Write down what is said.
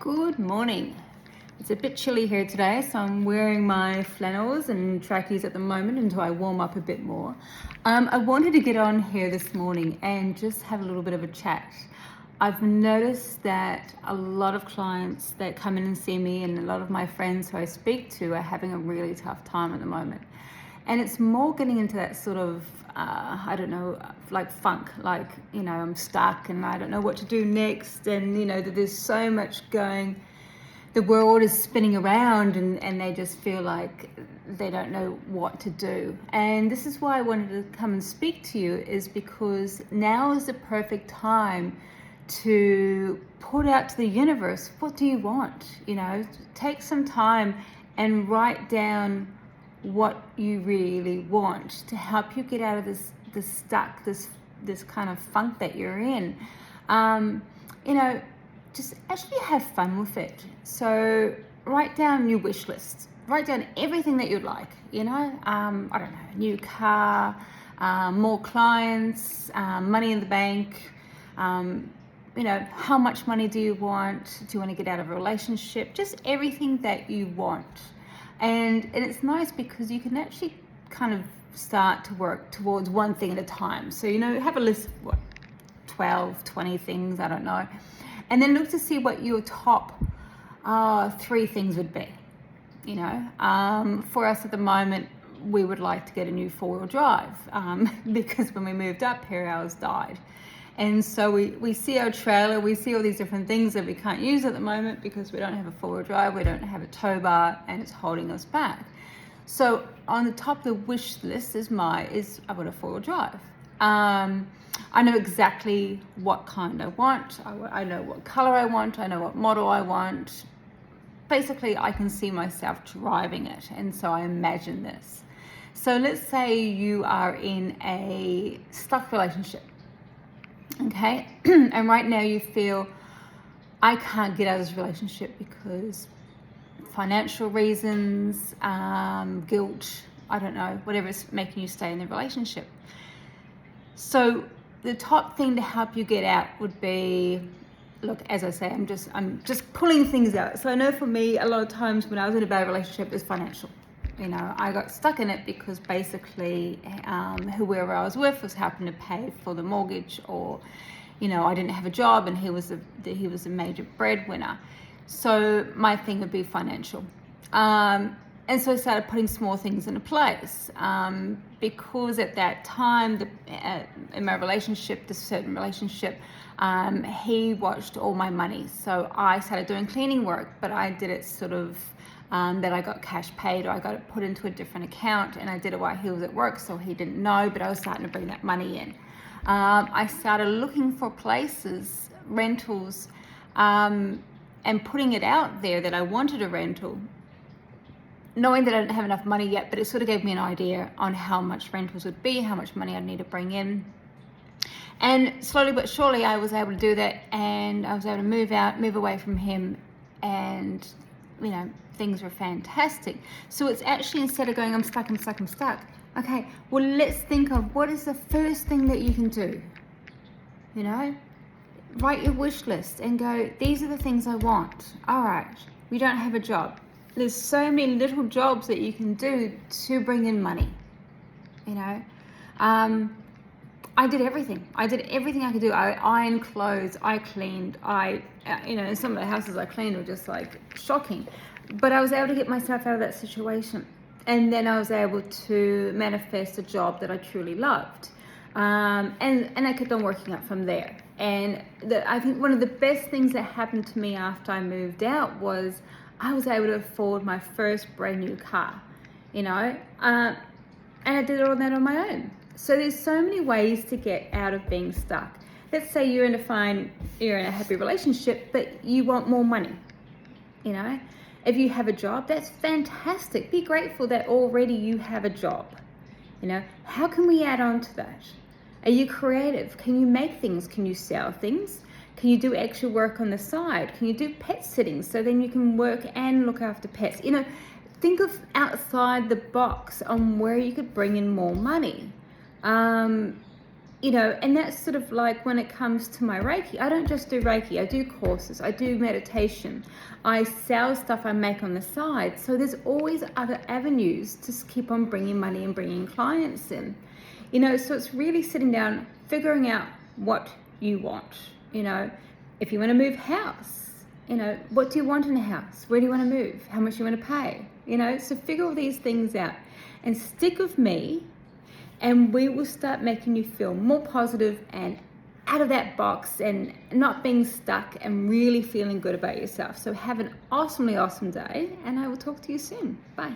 Good morning. It's a bit chilly here today, so I'm wearing my flannels and trackies at the moment until I warm up a bit more. I wanted to get on here this morning and just have a little bit of a chat. I've noticed that a lot of clients that come in and see me and a lot of my friends who I speak to are having a really tough time at the moment. And it's more getting into that sort of, like funk, like, I'm stuck and I don't know what to do next. And, that there's so much going, the world is spinning around and they just feel like they don't know what to do. And this is why I wanted to come and speak to you, is because now is the perfect time to put out to the universe, what do you want? Take some time and write down what you really want to help you get out of this kind of funk that you're in. Just actually have fun with it. So write down your wish list. Write down everything that you'd like. I don't know, a new car, more clients, money in the bank. How much money do you want? Do you want to get out of a relationship? Just everything that you want. And it's nice because you can actually kind of start to work towards one thing at a time. So, have a list of 12, 20 things, I don't know. And then look to see what your top 3 things would be. For us at the moment, we would like to get a new 4-wheel drive because when we moved up here, ours died. And so we see our trailer, we see all these different things that we can't use at the moment because we don't have a 4-wheel drive, we don't have a tow bar, and it's holding us back. So on the top of the wish list is I want a 4-wheel drive. I know exactly what kind I want. I know what color I want. I know what model I want. Basically, I can see myself driving it, and so I imagine this. So let's say you are in a stuck relationship. Okay, and right now you feel, I can't get out of this relationship because financial reasons, guilt, I don't know, whatever's making you stay in the relationship. So the top thing to help you get out would be, look, as I say, I'm just pulling things out. So I know for me, a lot of times when I was in a bad relationship, it was financial. I got stuck in it because basically whoever I was with was helping to pay for the mortgage, or I didn't have a job and he was a major breadwinner. So my thing would be financial. And so I started putting small things into place because at that time in my relationship, this certain relationship, he watched all my money. So I started doing cleaning work, but I did it sort of that I got cash paid, or I got it put into a different account, and I did it while he was at work, so he didn't know, but I was starting to bring that money in. I started looking for places, rentals, and putting it out there that I wanted a rental, knowing that I didn't have enough money yet, but it sort of gave me an idea on how much rentals would be, how much money I'd need to bring in. And slowly but surely I was able to do that, and I was able to move away from him, and things were fantastic. So it's actually, instead of going, I'm stuck, okay, well, let's think of what is the first thing that you can do. Write your wish list and go, these are the things I want. All right, we don't have a job. There's so many little jobs that you can do to bring in money. I did everything. I could do. I ironed clothes, I cleaned, some of the houses I cleaned were just like shocking. But I was able to get myself out of that situation. And then I was able to manifest a job that I truly loved. And I kept on working up from there. And I think one of the best things that happened to me after I moved out was I was able to afford my first brand new car, and I did all that on my own. So there's so many ways to get out of being stuck. Let's say you're in a happy relationship, but you want more money. If you have a job, that's fantastic. Be grateful that already you have a job. How can we add on to that? Are you creative? Can you make things? Can you sell things? Can you do extra work on the side? Can you do pet sitting so then you can work and look after pets? Think of outside the box on where you could bring in more money. you know, and that's sort of like when it comes to my Reiki. I don't just do Reiki, I do courses, I do meditation, I sell stuff I make on the side. So there's always other avenues to keep on bringing money and bringing clients in. You know, so it's really sitting down, figuring out what you want. You know, if you want to move house, you know, what do you want in a house? Where do you want to move? How much do you want to pay? You know, so figure all these things out and stick with me, and we will start making you feel more positive and out of that box and not being stuck and really feeling good about yourself. So have an awesomely awesome day, and I will talk to you soon. Bye.